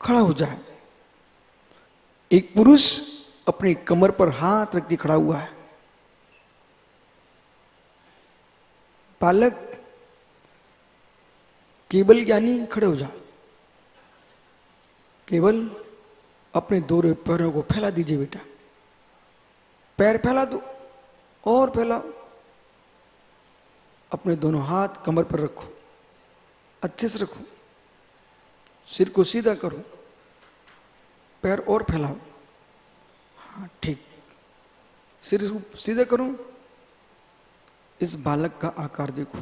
खड़ा हो जाए, एक पुरुष अपनी कमर पर हाथ रख के खड़ा हुआ है। बालक केवल ज्ञानी खड़े हो जा, केवल अपने 2 पैरों को फैला दीजिए बेटा, पैर फैला दो और फैलाओ, अपने दोनों हाथ कमर पर रखो, अच्छे से रखो, सिर को सीधा करो, पैर और फैलाओ। हाँ ठीक, सिर को सीधा करो। इस बालक का आकार देखो।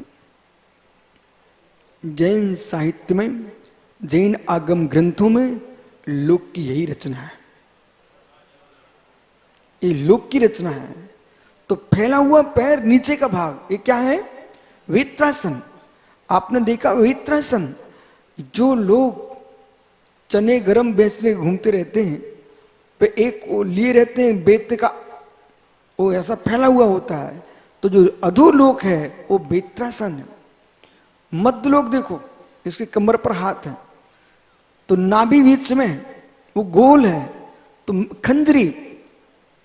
जैन साहित्य में, जैन आगम ग्रंथों में लोक की यही रचना है, ये लोक की रचना है। तो फैला हुआ पैर, नीचे का भाग, ये क्या है? वेत्रासन। आपने देखा वेत्रासन, जो लोग चने गरम बेचने घूमते रहते हैं, वे एक को लिए रहते हैं बेत का, वो ऐसा फैला हुआ होता है। तो जो अधूर लोक है वो वेत्रासन है। मध्य लोक देखो, इसके कमर पर हाथ है, तो नाभि बीच में है, वो गोल है। तो खंजरी,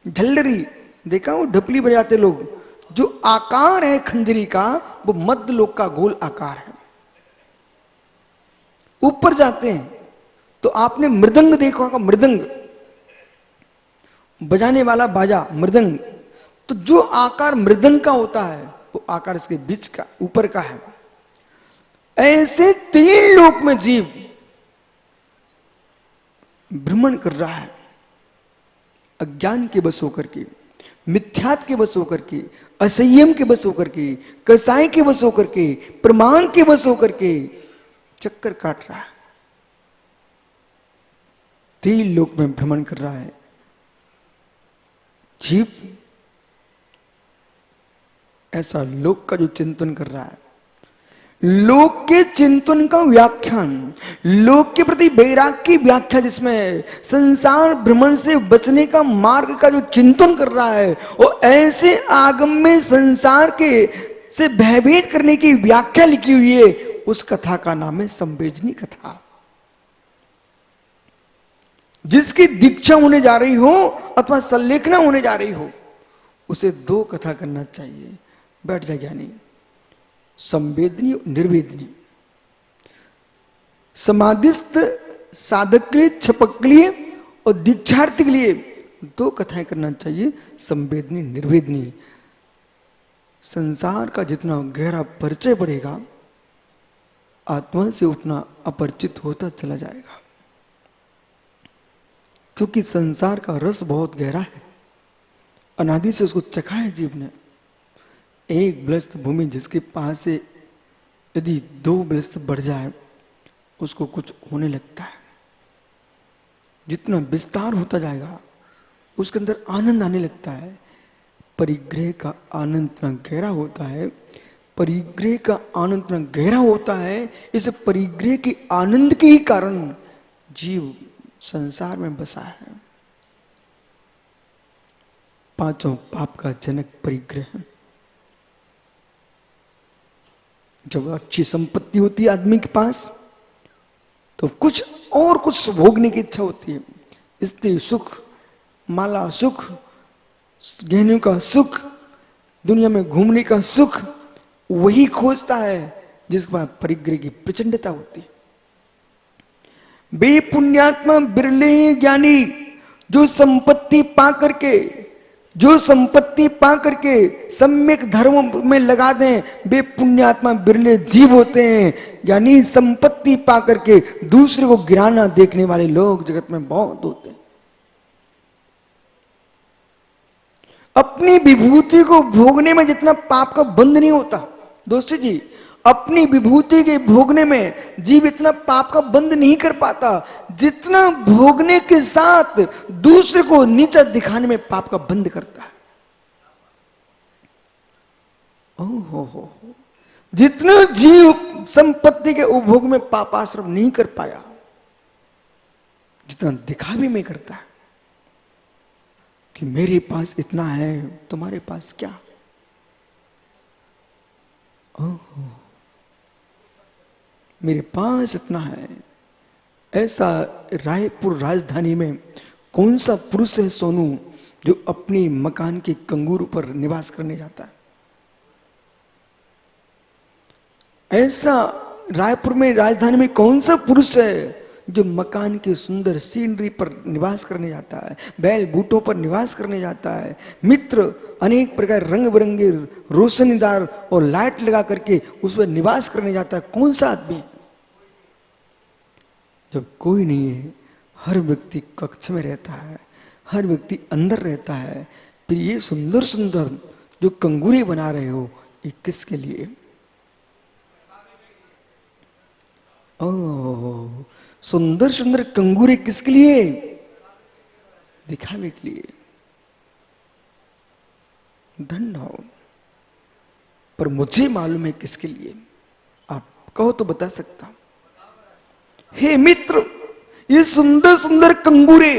झल्लरी, देखा वो ढपली बजाते लोग, जो आकार है खंजरी का वो मध्य लोक का गोल आकार है। ऊपर जाते हैं तो आपने मृदंग देखा होगा, मृदंग बजाने वाला बाजा, मृदंग। तो जो आकार मृदंग का होता है वो आकार इसके बीच का, ऊपर का है। ऐसे 3 लोक में जीव भ्रमण कर रहा है, अज्ञान के बस होकर के, मिथ्यात के बस होकर के, असंयम के बस होकर के, कसाई के बस होकर के, प्रमाण के बस होकर के चक्कर काट रहा है। 3 लोक में भ्रमण कर रहा है जीव। ऐसा लोक का जो चिंतन कर रहा है, लोक के चिंतन का व्याख्यान, लोक के प्रति वैराग्य की व्याख्या, जिसमें संसार भ्रमण से बचने का मार्ग का जो चिंतन कर रहा है, वो ऐसे आगम में संसार के से भयभीत करने की व्याख्या लिखी हुई है। उस कथा का नाम है संवेदनी कथा। जिसकी दीक्षा होने जा रही हो अथवा संलेखना होने जा रही हो, उसे 2 कथा करना चाहिए। बैठ जाए ज्ञानी। संवेदनी और निर्वेदनी। समाधिस्थ साधक के लिए, छपक के लिए और दीक्षार्थी के लिए 2 कथाएं करना चाहिए, संवेदनी, निर्वेदनी। संसार का जितना गहरा परिचय बढ़ेगा, आत्मा से उतना अपरिचित होता चला जाएगा। क्योंकि संसार का रस बहुत गहरा है, अनादि से उसको चखा है जीव ने। एक बलस्थ भूमि जिसके पास से यदि 2 बलस्थ बढ़ जाए, उसको कुछ होने लगता है। जितना विस्तार होता जाएगा उसके अंदर आनंद आने लगता है। परिग्रह का आनंद इतना गहरा होता है, परिग्रह का आनंद इतना गहरा होता है, इस परिग्रह के आनंद के ही कारण जीव संसार में बसा है। 5 पाप का जनक परिग्रह है। जब अच्छी संपत्ति होती है आदमी के पास, तो कुछ और कुछ भोगने की इच्छा होती है। स्त्री सुख, माला सुख, गहनों का सुख, दुनिया में घूमने का सुख, वही खोजता है जिसके पास परिग्रह की प्रचंडता होती है। बेपुण्यात्मा बिरले ज्ञानी, जो संपत्ति पा करके जो संपत्ति पा करके सम्यक धर्म में लगा दें वे पुण्यात्मा बिरले जीव होते हैं। यानी संपत्ति पा करके दूसरे को गिराना देखने वाले लोग जगत में बहुत होते हैं। अपनी विभूति को भोगने में जितना पाप का बंध नहीं होता दोस्तों जी, अपनी विभूति के भोगने में जीव इतना पाप का बंध नहीं कर पाता जितना भोगने के साथ दूसरे को नीचा दिखाने में पाप का बंध करता है। हो जितना जीव संपत्ति के उपभोग में पापाश्रम नहीं कर पाया, जितना दिखावे में करता है कि मेरे पास इतना है, तुम्हारे पास क्या। ओह मेरे पास इतना है। ऐसा रायपुर राजधानी में कौन सा पुरुष है सोनू जो अपनी मकान के कंगूर पर निवास करने जाता है? ऐसा रायपुर में राजधानी में कौन सा पुरुष है जो मकान की सुंदर सीनरी पर निवास करने जाता है, बैल बूटों पर निवास करने जाता है, मित्र अनेक प्रकार रंग बिरंगे रोशनीदार और लाइट लगा करके उस पर निवास करने जाता है? कौन सा आदमी? जब कोई नहीं है, हर व्यक्ति कक्ष में रहता है, हर व्यक्ति अंदर रहता है, फिर ये सुंदर सुंदर जो कंगूरे बना रहे हो ये किसके लिए? ओह सुंदर सुंदर कंगूरे किसके लिए? दिखावे के लिए। धन हो, पर मुझे मालूम है किसके लिए। आप कहो तो बता सकता। हे मित्र, ये सुंदर सुंदर कंगूरे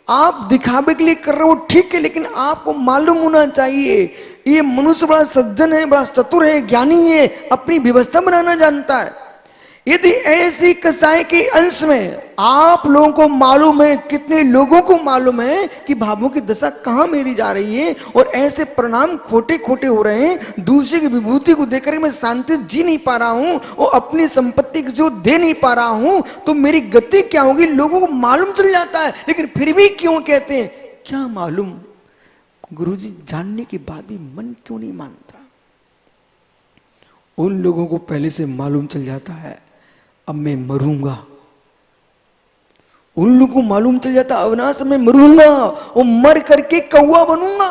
आप दिखावे के लिए कर रहे हो ठीक है, लेकिन आपको मालूम होना चाहिए ये मनुष्य बड़ा सज्जन है, बड़ा चतुर है, ज्ञानी है, अपनी व्यवस्था बनाना जानता है। यदि ऐसी कसाई के अंश में आप लोगों को मालूम है, कितने लोगों को मालूम है कि भावों की दशा कहां मेरी जा रही है और ऐसे परिणाम खोटे खोटे हो रहे हैं, दूसरे की विभूति को देखकर मैं शांति जी नहीं पा रहा हूं और अपनी संपत्ति किसी को दे नहीं पा रहा हूं, तो मेरी गति क्या होगी? लोगों को मालूम चल जाता है, लेकिन फिर भी क्यों कहते हैं? क्या मालूम? गुरुजी जानने के बाद भी मन क्यों नहीं मानता? उन लोगों को पहले से मालूम चल जाता है अब मैं मरूंगा। उन लोगों को मालूम चल जाता अविनाश मैं मरूंगा और मर करके कौवा बनूंगा,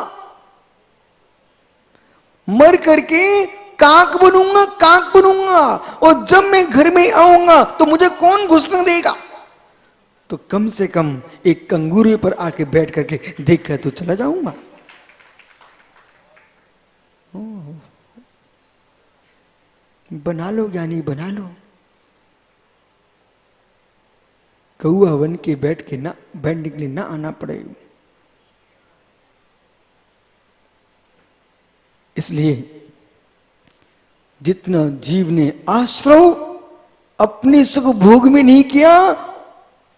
मर करके काक बनूंगा, काक बनूंगा, और जब मैं घर में आऊंगा तो मुझे कौन घुसने देगा? तो कम से कम एक कंगूरे पर आके बैठ करके देख कर तो चला जाऊंगा। बना लो ज्ञानी, बना लो। कौआ बन के बैठने के लिए ना आना पड़े। इसलिए जितना जीव ने आश्रव अपने सुख भोग में नहीं किया,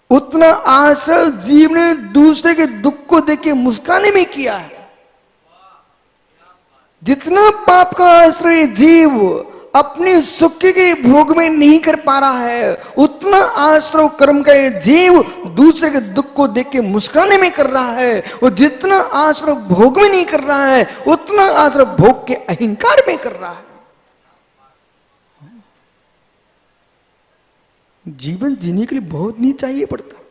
उतना आश्रव जीव ने दूसरे के दुख को देख के मुस्कुराने में किया है। जितना पाप का आश्रय जीव अपने सुख के भोग में नहीं कर पा रहा है, उतना आश्रव कर्म का जीव दूसरे के दुख को देख के मुस्कुराने में कर रहा है। और जितना आश्रव भोग में नहीं कर रहा है, उतना आश्रव भोग के अहंकार में कर रहा है। जीवन जीने के लिए बहुत नहीं चाहिए पड़ता,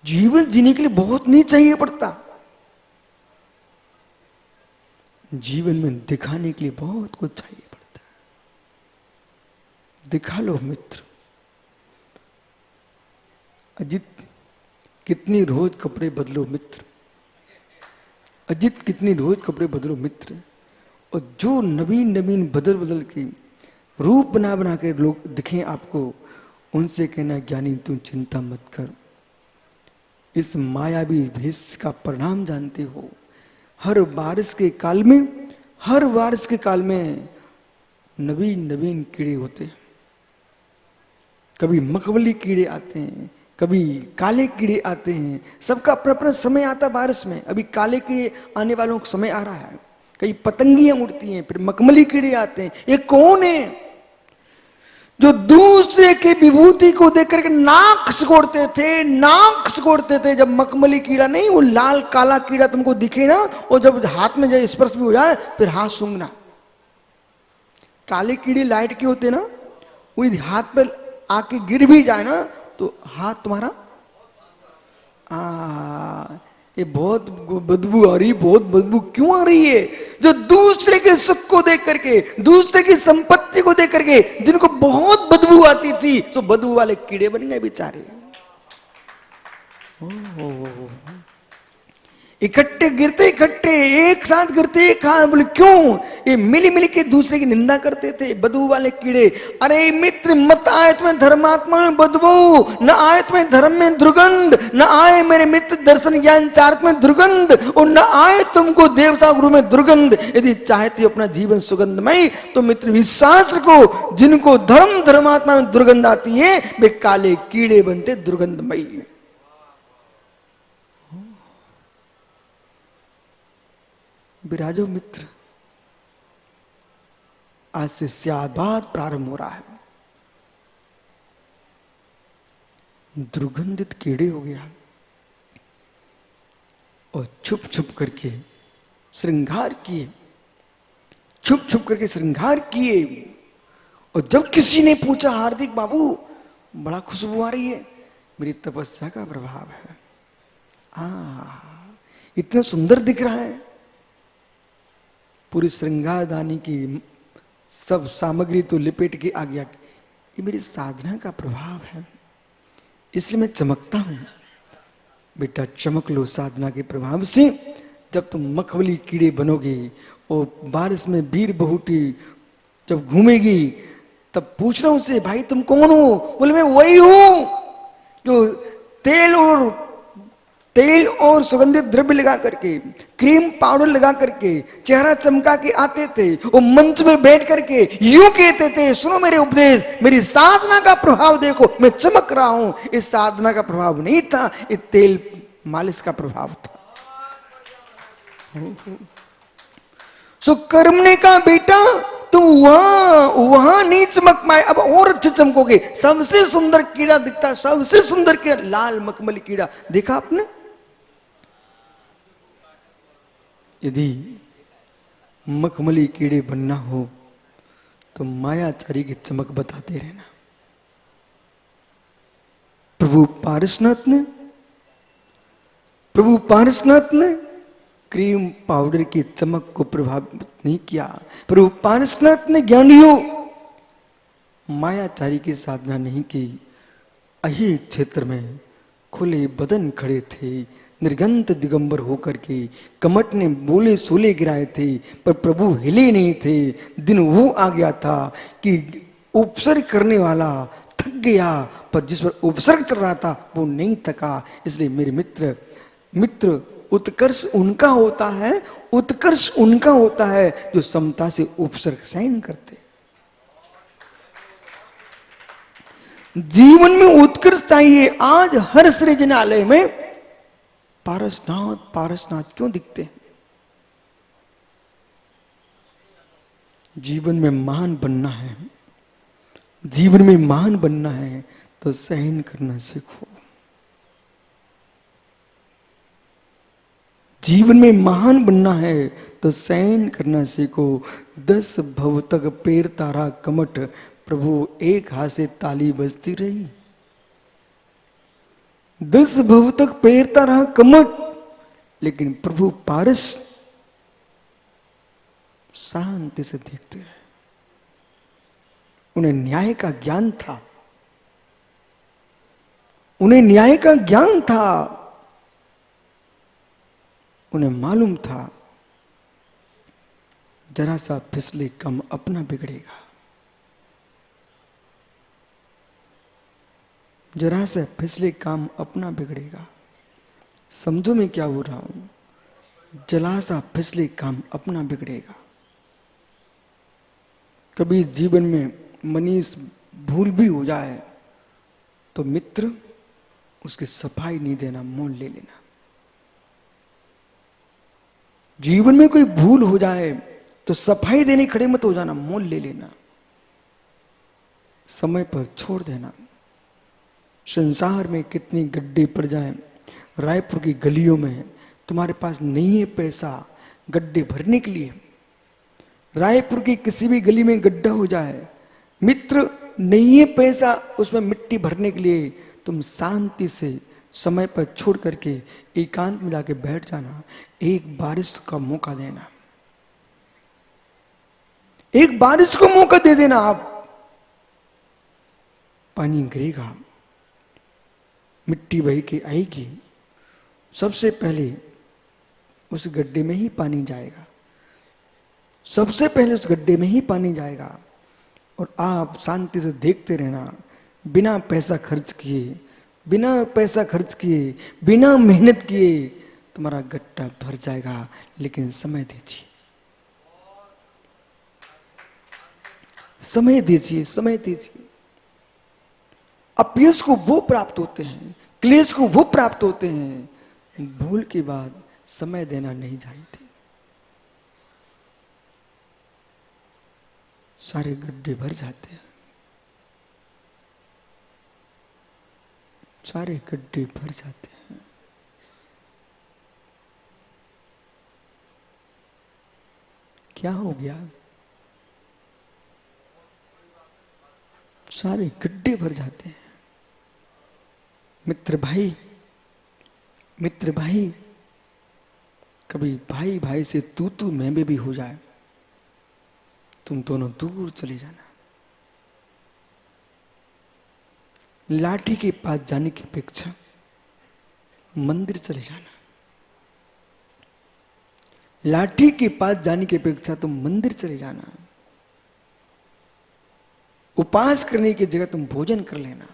जीवन जीने के लिए बहुत नहीं चाहिए पड़ता, जीवन में दिखाने के लिए बहुत कुछ चाहिए पड़ता है। दिखा लो मित्र। अजित कितनी रोज कपड़े बदलो मित्र, अजित कितनी रोज कपड़े बदलो मित्र, और जो नवीन नवीन बदल बदल के रूप बना बना के लोग दिखें आपको, उनसे कहना ज्ञानी तुम चिंता मत कर, इस मायावी भेष का परिणाम जानते हो। हर बारिश के काल में नवीन नवीन कीड़े होते हैं। कभी मखमली कीड़े आते हैं, कभी काले कीड़े आते हैं, सबका अपना अपना समय आता है बारिश में। अभी काले कीड़े आने वालों का समय आ रहा है, कई पतंगियां उड़ती हैं, फिर मखमली कीड़े आते हैं। ये कौन है? जो दूसरे की विभूति को देख करके नाक सिकोड़ते थे, नाक सिकोड़ते थे। जब मखमली कीड़ा नहीं, वो लाल काला कीड़ा तुमको दिखे ना, और जब हाथ में जब स्पर्श भी हो जाए फिर हाथ सूंघना। काले कीड़े लाइट के होते ना, वो हाथ पे आके गिर भी जाए ना तो हाथ तुम्हारा ये बहुत बदबू आ रही, बहुत बदबू क्यों आ रही है? जो दूसरे के सुख को देख करके, दूसरे की संपत्ति को देख करके जिनको बहुत बदबू आती थी, तो बदबू वाले कीड़े बन गए बेचारे। इकट्ठे गिरते, इकट्ठे एक साथ गिरते, एक हाथ। बोले क्यों? ये मिली मिली के दूसरे की निंदा करते थे, बदबू वाले कीड़े। अरे मित्र, मत आए तुम्हें धर्मात्मा में बदबू, न आए तुम्हें धर्म में दुर्गंध, न आए मेरे मित्र दर्शन ज्ञान चारित्र में दुर्गंध, और न आए तुमको देवता गुरु में दुर्गंध। यदि चाहते हो अपना जीवन सुगंधमय, तो मित्र विश्वास रखो, जिनको धर्म धर्मात्मा में दुर्गंध आती है, वे काले कीड़े बनते दुर्गंधमयी। विराजो मित्र, आज से स्याबाद प्रारंभ हो रहा है। दुर्गंधित कीड़े हो गया और छुप छुप करके श्रृंगार किए, छुप छुप करके श्रृंगार किए। और जब किसी ने पूछा, हार्दिक बाबू बड़ा खुशबू आ रही है, मेरी तपस्या का प्रभाव है। इतना सुंदर दिख रहा है। पूरी श्रृंगारदानी की सब सामग्री तो लिपेट के आ गया, ये मेरी साधना का प्रभाव है, इसलिए मैं चमकता हूं। बेटा चमक लो साधना के प्रभाव से। जब तुम मखमली कीड़े बनोगे और बारिश में वीर बहुटी जब घूमेगी, तब पूछ रहा हूं उसे, भाई तुम कौन हो? बोले मैं वही हूं जो तेल और सुगंधित द्रव्य लगा करके, क्रीम पाउडर लगा करके, चेहरा चमका के आते थे और मंच में बैठ करके यूं कहते थे, सुनो मेरे उपदेश, मेरी साधना का प्रभाव देखो, मैं चमक रहा हूं। इस साधना का प्रभाव नहीं था, ये तेल मालिश का प्रभाव था। सो कर्मने का बेटा तो वहां नहीं चमक पाए, अब और अच्छे चमकोगे। सबसे सुंदर कीड़ा दिखता, सबसे सुंदर कीड़ा लाल मखमली कीड़ा देखा आपने? यदि मखमली कीड़े बनना हो तो मायाचारी की चमक बताते रहना। प्रभु पारसनाथ ने क्रीम पाउडर की चमक को प्रभावित नहीं किया। प्रभु पारसनाथ ने ज्ञानियों मायाचारी की साधना नहीं की। अही क्षेत्र में खुले बदन खड़े थे, निर्गंत दिगंबर होकर के कमट ने बोले सोले गिराए थे, पर प्रभु हिले नहीं थे। दिन वो आ गया था कि उपसर्ग करने वाला थक गया, पर जिस पर उपसर्ग चल रहा था वो नहीं थका। इसलिए मेरे मित्र उत्कर्ष उनका होता है, उत्कर्ष उनका होता है जो समता से उपसर्ग सहन करते। जीवन में उत्कर्ष चाहिए। आज हर सृजनालय में पारसनाथ क्यों दिखते हैं? जीवन में महान बनना है, जीवन में महान बनना है तो सहन करना सीखो। जीवन में महान बनना है तो सहन करना सीखो। 10 भव तक पैर तारा कमट, प्रभु एक हाथ से ताली बजती रही। 10 भव तक पैर तारा कमट, लेकिन प्रभु पारस शांति से देखते रहे। उन्हें न्याय का ज्ञान था, उन्हें न्याय का ज्ञान था। उन्हें मालूम था जरा सा फिसले कम अपना बिगड़ेगा, जरा सा फिसले काम अपना बिगड़ेगा। समझो मैं क्या बोल रहा हूं? जरा सा फिसले काम अपना बिगड़ेगा। कभी जीवन में मनीष भूल भी हो जाए तो मित्र उसकी सफाई नहीं देना, मोल ले लेना। जीवन में कोई भूल हो जाए तो सफाई देने खड़े मत हो जाना, मोल ले लेना। समय पर छोड़ देना। संसार में कितनी गड्ढे पड़ जाएं, रायपुर की गलियों में तुम्हारे पास नहीं है पैसा गड्ढे भरने के लिए। रायपुर की किसी भी गली में गड्ढा हो जाए, मित्र नहीं है पैसा उसमें मिट्टी भरने के लिए, तुम शांति से समय पर छोड़ करके एकांत में जाके बैठ जाना। एक बारिश का मौका देना, एक बारिश को मौका दे देना। आप पानी गिरेगा, मिट्टी बह के आएगी, सबसे पहले उस गड्ढे में ही पानी जाएगा, सबसे पहले उस गड्ढे में ही पानी जाएगा। और आप शांति से देखते रहना, बिना पैसा खर्च किए, बिना पैसा खर्च किए, बिना मेहनत किए तुम्हारा गड्ढा भर जाएगा। लेकिन समय दीजिए, समय दीजिए, समय दीजिए। अपयश को वो प्राप्त होते हैं, क्लेश को वो प्राप्त होते हैं, भूल के बाद समय देना नहीं जानते। सारे गड्ढे भर जाते हैं, सारे गड्ढे भर जाते हैं। क्या हो गया? सारे गड्ढे भर जाते हैं। मित्र भाई, मित्र भाई, कभी भाई भाई से तू मैं भी हो जाए, तुम दोनों दूर चले जाना। लाठी के पास जाने की अपेक्षा मंदिर चले जाना। लाठी के पास जाने की अपेक्षा तुम मंदिर चले जाना। उपास करने की जगह तुम भोजन कर लेना।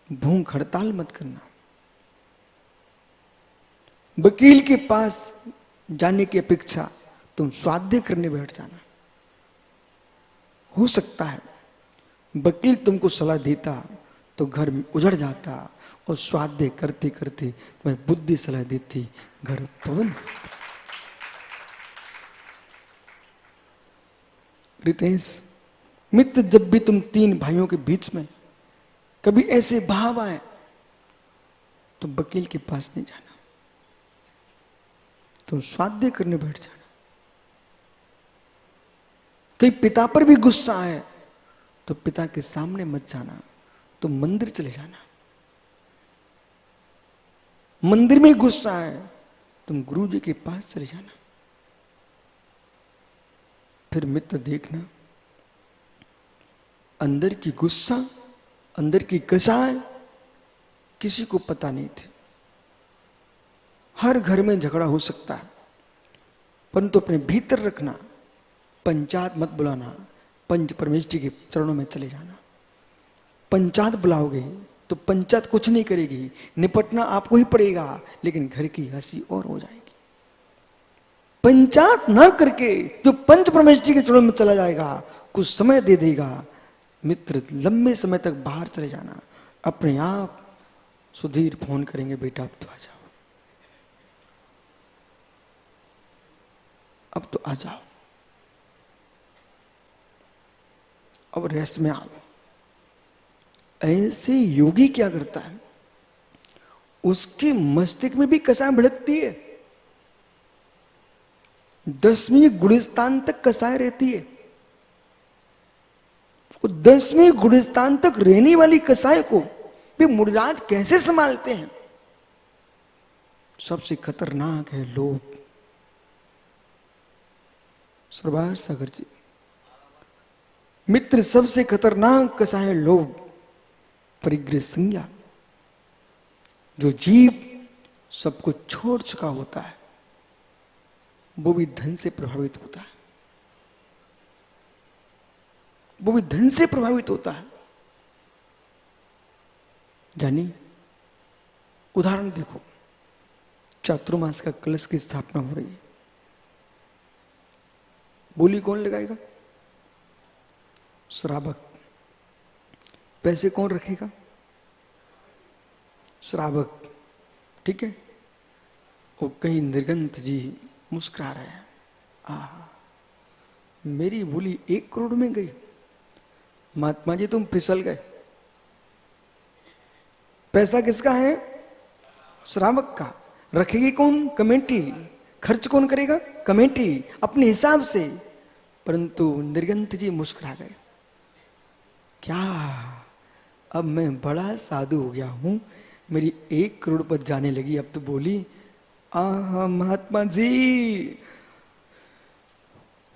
भूख हड़ताल मत करना। वकील के पास जाने की अपेक्षा तुम स्वाध्याय करने बैठ जाना। हो सकता है वकील तुमको सलाह देता तो घर उजड़ जाता, और स्वाध्याय करते करते तुम्हें बुद्धि सलाह देती, घर पवन। रितेश, मित्र जब भी तुम तीन भाइयों के बीच में कभी ऐसे भाव आए तो वकील के पास नहीं जाना, तुम स्वाध्याय करने बैठ जाना। कहीं पिता पर भी गुस्सा आए तो पिता के सामने मत जाना, तुम मंदिर चले जाना। मंदिर में गुस्सा आए तुम गुरु जी के पास चले जाना। फिर मित्र देखना, अंदर की गुस्सा, अंदर की कसाय किसी को पता नहीं थी। हर घर में झगड़ा हो सकता है, परंतु अपने भीतर रखना। पंचायत मत बुलाना, पंच परमेष्ठी के चरणों में चले जाना। पंचायत बुलाओगे तो पंचायत कुछ नहीं करेगी, निपटना आपको ही पड़ेगा, लेकिन घर की हंसी और हो जाएगी। पंचायत ना करके जो पंच परमेष्ठी के चरणों में चला जाएगा, कुछ समय दे देगा, मित्र लंबे समय तक बाहर चले जाना। अपने आप सुधीर फोन करेंगे, बेटा अब तो आ जाओ, अब तो आ जाओ, अब रेस्ट में आओ। ऐसे योगी क्या करता है, उसके मस्तिष्क में भी कसाय भड़कती है। 10वीं गुलिस्तान तक कसाय रहती है। 10वीं गुलिस्तान तक रहने वाली कसाय को वे मुर्जाज कैसे संभालते हैं? सबसे खतरनाक है लोभ। सरबार सागर जी, मित्र सबसे खतरनाक कसाय है लोभ, परिग्रह संज्ञा। जो जीव सब कुछ छोड़ चुका होता है वो भी धन से प्रभावित होता है, वो भी धन से प्रभावित होता है। यानी उदाहरण देखो, चातुर्मास का कलश की स्थापना हो रही है, बोली कौन लगाएगा? श्रावक। पैसे कौन रखेगा? श्रावक। ठीक है। वो कहीं निर्गंत जी मुस्कुरा रहे हैं, आहा मेरी बोली 1 करोड़ में गई, महात्मा जी तुम फिसल गए। पैसा किसका है? श्रावक का। रखेगी कौन? कमेटी। खर्च कौन करेगा? कमेटी, अपने हिसाब से। परंतु निर्गंत जी मुस्कुरा गए। क्या अब मैं बड़ा साधु हो गया हूं, मेरी 1 करोड़ पर जाने लगी। अब तो बोली, महात्मा जी,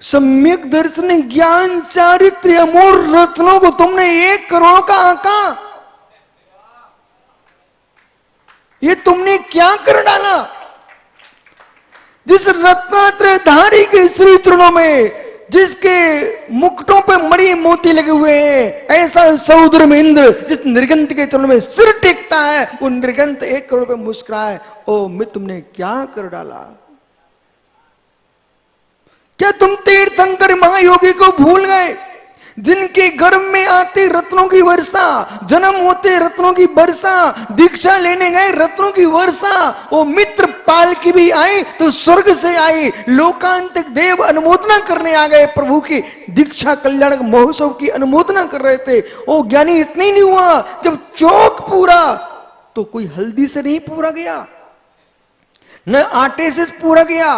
सम्यक दर्शन ज्ञान चारित्र्य अमूल रत्नों को तुमने 1 करोड़ का आंका। ये तुमने क्या कर डाला? जिस रत्नात्रयधारी के श्री चरणों में, जिसके मुकुटों पे मणि मोती लगे हुए हैं, ऐसा समुद्र में इंद्र जिस निर्गंत के चरणों में सिर टेकता है, वो निर्गंत 1 करोड़ पे मुस्कुराए। ओ मैं तुमने क्या कर डाला? क्या तुम तीर्थंकर महायोगी को भूल गए, जिनके गर्भ में आते रत्नों की वर्षा, जन्म होते रत्नों की वर्षा, दीक्षा लेने गए रत्नों की वर्षा। वो मित्र पाल की भी आई तो स्वर्ग से आई। लोकांतिक देव अनुमोदना करने आ गए, प्रभु की दीक्षा कल्याण महोत्सव की अनुमोदना कर रहे थे। वो ज्ञानी इतनी नहीं हुआ, जब चौक पूरा तो कोई हल्दी से नहीं पूरा गया, न आटे से पूरा गया।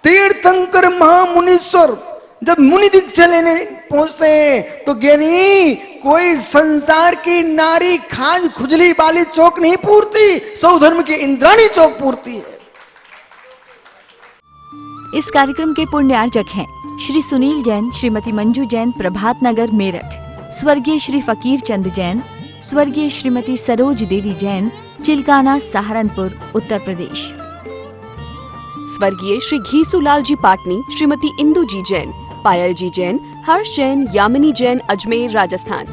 तीर्थंकर महामुनीश्वर जब मुनि दीक्षा लेने पहुंचते हैं तो ज्ञानी कोई संसार की नारी खाज खुजली वाली चौक नहीं पूरती, सौधर्म की इंद्राणी चौक पूरती है। इस कार्यक्रम के पुण्यार्चक हैं श्री सुनील जैन, श्रीमती मंजू जैन, प्रभात नगर मेरठ। स्वर्गीय श्री फकीर चंद जैन, स्वर्गीय श्रीमती सरोज देवी जैन, चिलकाना सहारनपुर, उत्तर प्रदेश। स्वर्गीय श्री घीसूलाल जी पाटनी, श्रीमती इंदू जी जैन, पायल जी जैन, हर्ष जैन, यामिनी जैन, अजमेर, राजस्थान।